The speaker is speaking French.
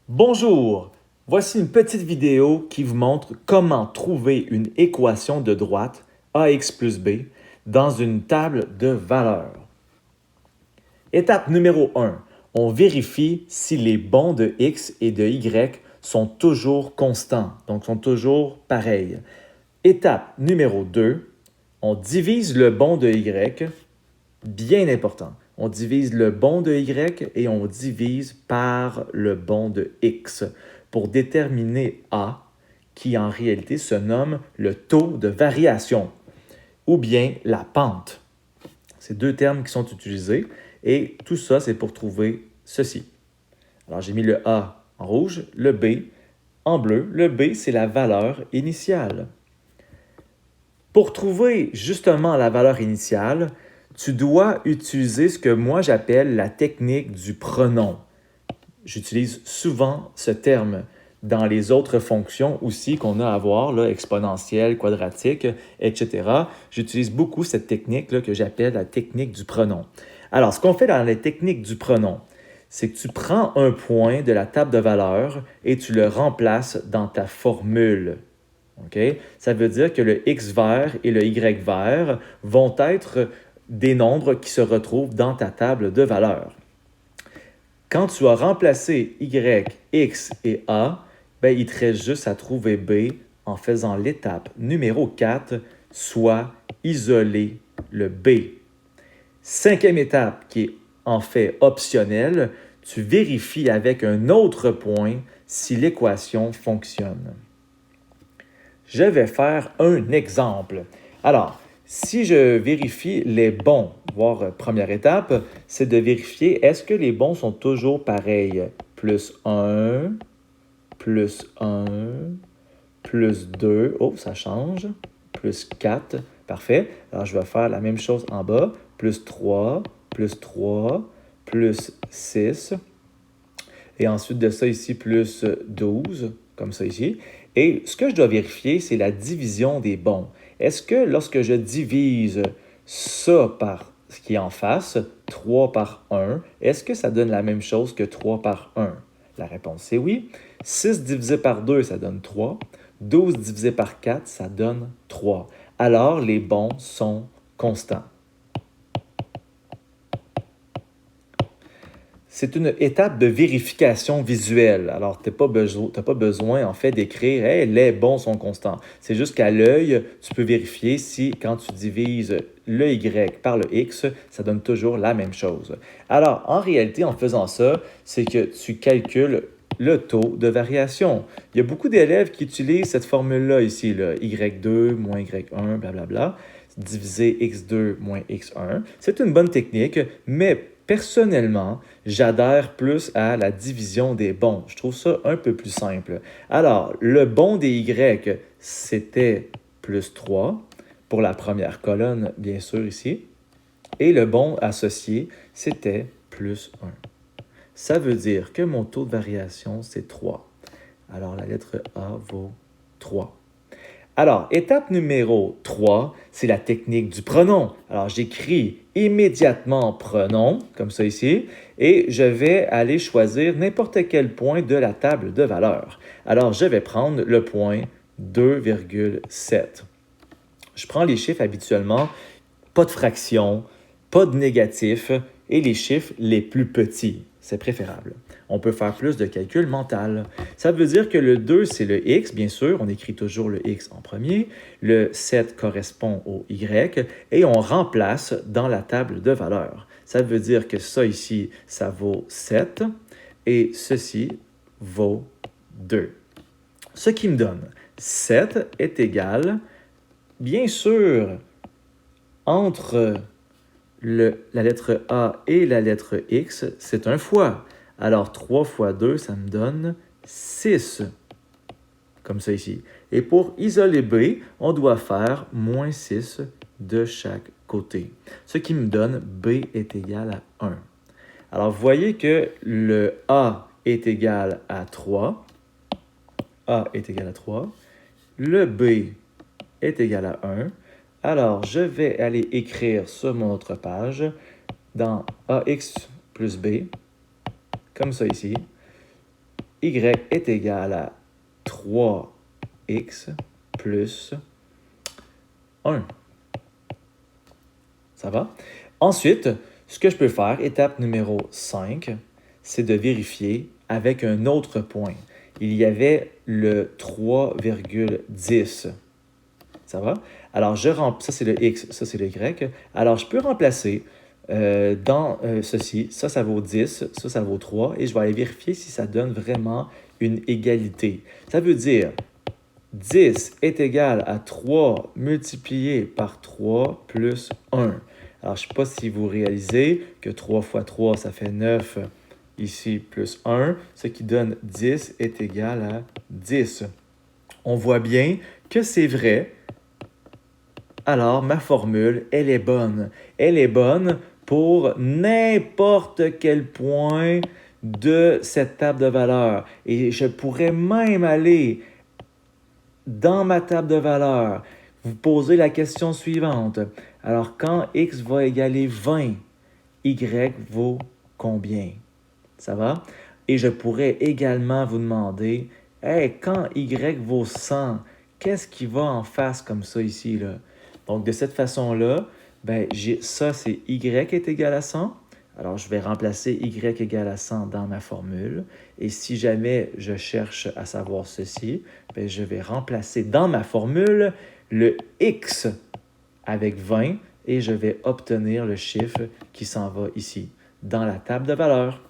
Bonjour, voici une petite vidéo qui vous montre comment trouver une équation de droite ax plus b dans une table de valeurs. Étape numéro 1, on vérifie si les bonds de x et de y sont toujours constants, donc sont toujours pareils. Étape numéro 2, on divise le bond de y, bien important. On divise le bond de y et on divise par le bond de x pour déterminer A, qui en réalité se nomme le taux de variation, ou bien la pente. C'est deux termes qui sont utilisés et tout ça, c'est pour trouver ceci. Alors, j'ai mis le A en rouge, le B en bleu. Le B, c'est la valeur initiale. Pour trouver justement la valeur initiale, tu dois utiliser ce que moi j'appelle la technique du pronom. J'utilise souvent ce terme dans les autres fonctions aussi qu'on a à voir, là, exponentielle, quadratique, etc. J'utilise beaucoup cette technique là, que j'appelle la technique du pronom. Alors, ce qu'on fait dans la technique du pronom, c'est que tu prends un point de la table de valeurs et tu le remplaces dans ta formule. Okay? Ça veut dire que le x vert et le y vert vont être des nombres qui se retrouvent dans ta table de valeurs. Quand tu as remplacé y, x et a, ben, il te reste juste à trouver b en faisant l'étape numéro 4, soit isoler le b. Cinquième étape, qui est en fait optionnelle, tu vérifies avec un autre point si l'équation fonctionne. Je vais faire un exemple. Alors, si je vérifie les bons, voire première étape, c'est de vérifier est-ce que les bons sont toujours pareils. Plus 1, plus 1, plus 2, oh, ça change, plus 4, parfait. Alors, je vais faire la même chose en bas, plus 3, plus 6, et ensuite de ça ici, plus 12, comme ça ici. Et ce que je dois vérifier, c'est la division des bons. Est-ce que lorsque je divise ça par ce qui est en face, 3 par 1, est-ce que ça donne la même chose que 3 par 1? La réponse c'est oui. 6 divisé par 2, ça donne 3. 12 divisé par 4, ça donne 3. Alors, les bons sont constants. C'est une étape de vérification visuelle. Alors, tu n'as pas besoin, en fait, d'écrire hey, « les bons sont constants ». C'est juste qu'à l'œil, tu peux vérifier si, quand tu divises le y par le x, ça donne toujours la même chose. Alors, en réalité, en faisant ça, c'est que tu calcules le taux de variation. Il y a beaucoup d'élèves qui utilisent cette formule-là ici, là, y2 moins y1, blablabla, diviser x2 moins x1. C'est une bonne technique, mais personnellement, j'adhère plus à la division des bons. Je trouve ça un peu plus simple. Alors, le bon des y, c'était plus 3 pour la première colonne, bien sûr, ici. Et le bon associé, c'était plus 1. Ça veut dire que mon taux de variation, c'est 3. Alors, la lettre A vaut 3. Alors, étape numéro 3, c'est la technique du pronom. Alors, j'écris immédiatement pronom, comme ça ici, et je vais aller choisir n'importe quel point de la table de valeurs. Alors, je vais prendre le point 2,7. Je prends les chiffres habituellement, pas de fraction, pas de négatif, et les chiffres les plus petits. C'est préférable. On peut faire plus de calcul mental. Ça veut dire que le 2, c'est le x, bien sûr. On écrit toujours le x en premier. Le 7 correspond au y. Et on remplace dans la table de valeurs. Ça veut dire que ça ici, ça vaut 7. Et ceci vaut 2. Ce qui me donne 7 est égal, bien sûr, entre la lettre A et la lettre X, c'est un fois. Alors, 3 fois 2, ça me donne 6, comme ça ici. Et pour isoler B, on doit faire moins 6 de chaque côté. Ce qui me donne B est égal à 1. Alors, vous voyez que le A est égal à 3. A est égal à 3. Le B est égal à 1. Alors, je vais aller écrire sur mon autre page dans AX plus B, comme ça ici. y est égal à 3x plus 1. Ça va? Ensuite, ce que je peux faire, étape numéro 5, c'est de vérifier avec un autre point. Il y avait le 3,10. Ça va? Alors, ça c'est le x, ça c'est le y. Alors, je peux remplacer dans ceci. Ça vaut 10, ça vaut 3. Et je vais aller vérifier si ça donne vraiment une égalité. Ça veut dire 10 est égal à 3 multiplié par 3 plus 1. Alors, je ne sais pas si vous réalisez que 3 fois 3, ça fait 9 ici plus 1, ce qui donne 10 est égal à 10. On voit bien que c'est vrai. Alors, ma formule, elle est bonne. Elle est bonne pour n'importe quel point de cette table de valeurs. Et je pourrais même aller dans ma table de valeurs, vous poser la question suivante. Alors, quand x va égaler 20, y vaut combien? Ça va? Et je pourrais également vous demander, hey, quand y vaut 100, qu'est-ce qui va en face comme ça ici, là? Donc, de cette façon-là, ben, ça, c'est y est égal à 100. Alors, je vais remplacer y égale à 100 dans ma formule. Et si jamais je cherche à savoir ceci, ben, je vais remplacer dans ma formule le x avec 20 et je vais obtenir le chiffre qui s'en va ici, dans la table de valeurs.